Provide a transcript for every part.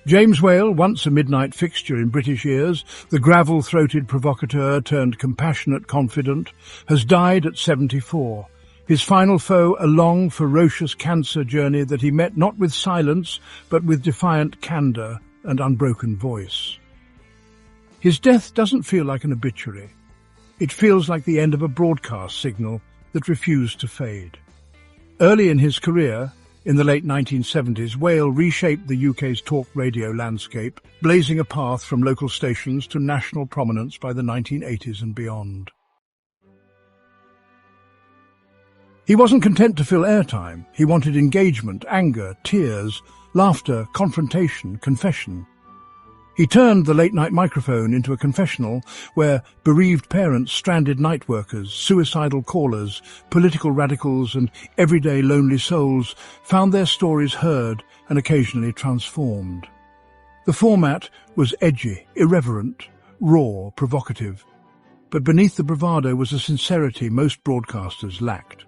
James Whale, once a midnight fixture in British ears, the gravel-throated provocateur turned compassionate confidant, has died at 74. His final foe, a long, ferocious cancer journey that he met not with silence, but with defiant candour and unbroken voice. His death doesn't feel like an obituary. It feels like the end of a broadcast signal that refused to fade. Early in his career, in the late 1970s, Whale reshaped the UK's talk radio landscape, blazing a path from local stations to national prominence by the 1980s and beyond. He wasn't content to fill airtime. He wanted engagement, anger, tears, laughter, confrontation, confession. He turned the late-night microphone into a confessional where bereaved parents, stranded night workers, suicidal callers, political radicals and everyday lonely souls found their stories heard and occasionally transformed. The format was edgy, irreverent, raw, provocative. But beneath the bravado was a sincerity most broadcasters lacked.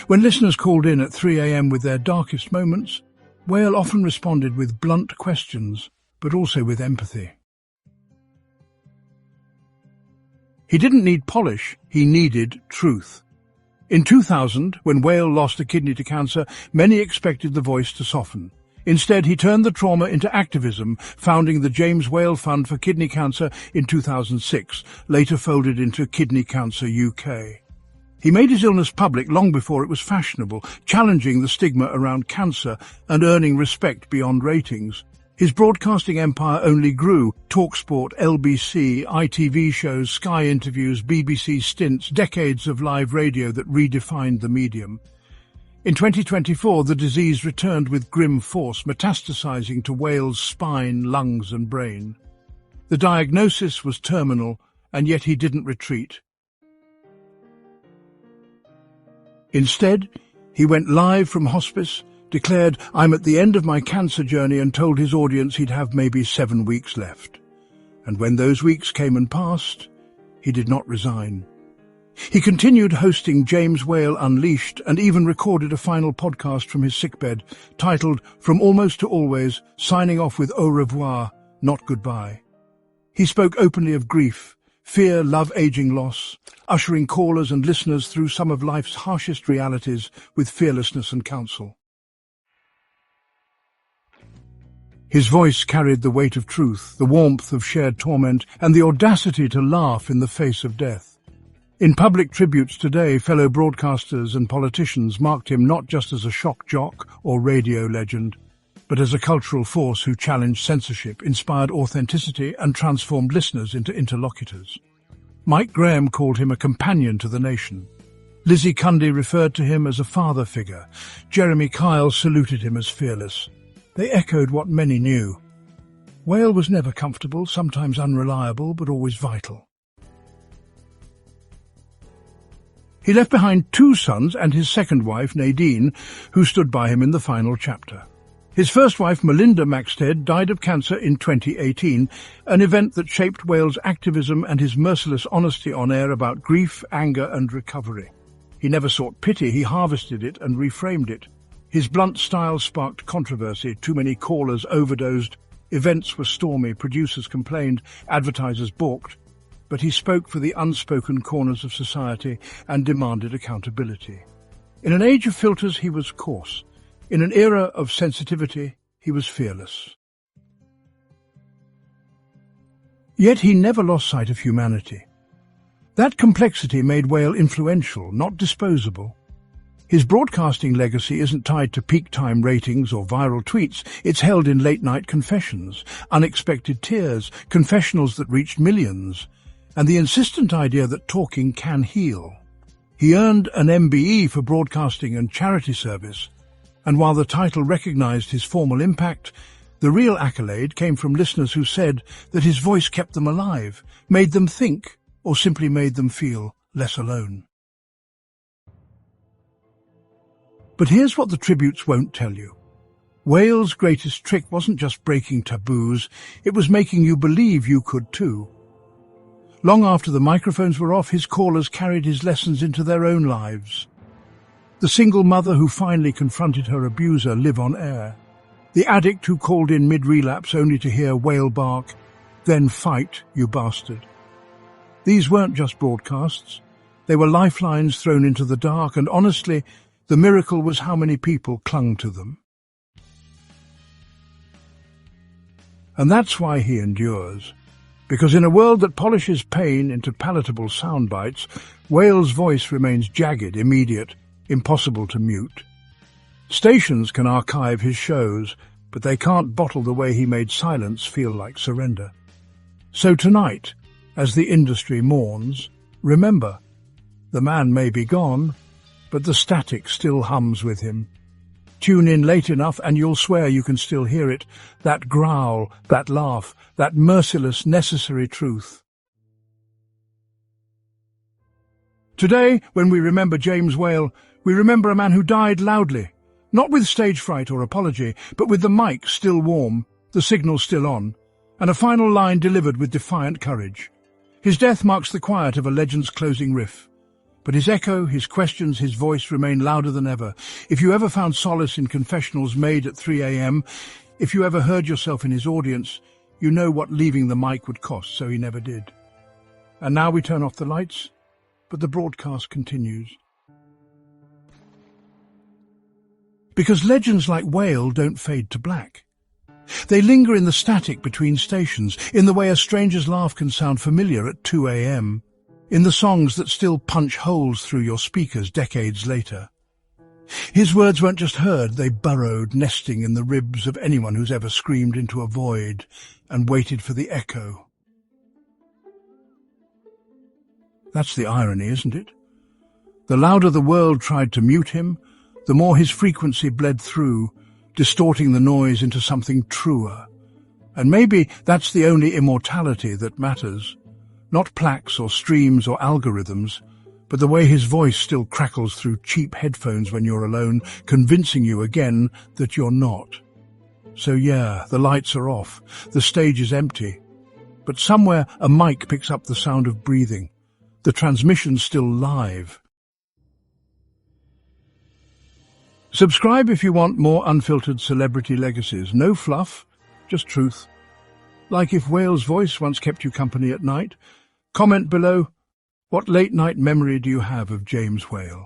When listeners called in at 3 a.m. with their darkest moments, Whale often responded with blunt questions, but also with empathy. He didn't need polish, he needed truth. In 2000, when Whale lost a kidney to cancer, many expected the voice to soften. Instead, he turned the trauma into activism, founding the James Whale Fund for Kidney Cancer in 2006, later folded into Kidney Cancer UK. He made his illness public long before it was fashionable, challenging the stigma around cancer and earning respect beyond ratings. His broadcasting empire only grew. TalkSport, LBC, ITV shows, Sky interviews, BBC stints, decades of live radio that redefined the medium. In 2024, the disease returned with grim force, metastasizing to Whale's spine, lungs and brain. The diagnosis was terminal, and yet he didn't retreat. Instead, he went live from hospice, declared, "I'm at the end of my cancer journey," and told his audience he'd have maybe 7 weeks left. And when those weeks came and passed, he did not resign. He continued hosting James Whale Unleashed and even recorded a final podcast from his sickbed, titled From Almost to Always, signing off with Au revoir, not goodbye. He spoke openly of grief, fear, love, aging, loss, ushering callers and listeners through some of life's harshest realities with fearlessness and counsel. His voice carried the weight of truth, the warmth of shared torment, and the audacity to laugh in the face of death. In public tributes today, fellow broadcasters and politicians marked him not just as a shock jock or radio legend, but as a cultural force who challenged censorship, inspired authenticity, and transformed listeners into interlocutors. Mike Graham called him a companion to the nation. Lizzie Cundy referred to him as a father figure. Jeremy Kyle saluted him as fearless. They echoed what many knew. Whale was never comfortable, sometimes unreliable, but always vital. He left behind 2 sons and his second wife, Nadine, who stood by him in the final chapter. His first wife, Melinda Maxted, died of cancer in 2018, an event that shaped Whale's activism and his merciless honesty on air about grief, anger and recovery. He never sought pity, he harvested it and reframed it. His blunt style sparked controversy, too many callers overdosed, events were stormy, producers complained, advertisers balked. But he spoke for the unspoken corners of society and demanded accountability. In an age of filters, he was coarse. In an era of sensitivity, he was fearless. Yet he never lost sight of humanity. That complexity made Whale influential, not disposable. His broadcasting legacy isn't tied to peak time ratings or viral tweets. It's held in late-night confessions, unexpected tears, confessionals that reached millions, and the insistent idea that talking can heal. He earned an MBE for broadcasting and charity service, and while the title recognized his formal impact, the real accolade came from listeners who said that his voice kept them alive, made them think, or simply made them feel less alone. But here's what the tributes won't tell you. Whale's greatest trick wasn't just breaking taboos, it was making you believe you could too. Long after the microphones were off, his callers carried his lessons into their own lives. The single mother who finally confronted her abuser live on air. The addict who called in mid-relapse only to hear whale bark, "Then fight, you bastard." These weren't just broadcasts. They were lifelines thrown into the dark, and honestly, the miracle was how many people clung to them. And that's why he endures. Because in a world that polishes pain into palatable sound bites, Whale's voice remains jagged, immediate, impossible to mute. Stations can archive his shows, but they can't bottle the way he made silence feel like surrender. So tonight, as the industry mourns, remember, the man may be gone, but the static still hums with him. Tune in late enough and you'll swear you can still hear it, that growl, that laugh, that merciless, necessary truth. Today, when we remember James Whale, we remember a man who died loudly, not with stage fright or apology, but with the mic still warm, the signal still on, and a final line delivered with defiant courage. His death marks the quiet of a legend's closing riff. But his echo, his questions, his voice remain louder than ever. If you ever found solace in confessionals made at 3 a.m., if you ever heard yourself in his audience, you know what leaving the mic would cost, so he never did. And now we turn off the lights, but the broadcast continues. Because legends like Whale don't fade to black. They linger in the static between stations, in the way a stranger's laugh can sound familiar at 2 a.m., in the songs that still punch holes through your speakers decades later. His words weren't just heard, they burrowed, nesting in the ribs of anyone who's ever screamed into a void and waited for the echo. That's the irony, isn't it? The louder the world tried to mute him, the more his frequency bled through, distorting the noise into something truer. And maybe that's the only immortality that matters. Not plaques or streams or algorithms, but the way his voice still crackles through cheap headphones when you're alone, convincing you again that you're not. So yeah, the lights are off, the stage is empty, but somewhere a mic picks up the sound of breathing. The transmission's still live. Subscribe if you want more unfiltered celebrity legacies. No fluff, just truth. Like if Whale's voice once kept you company at night. Comment below, what late-night memory do you have of James Whale?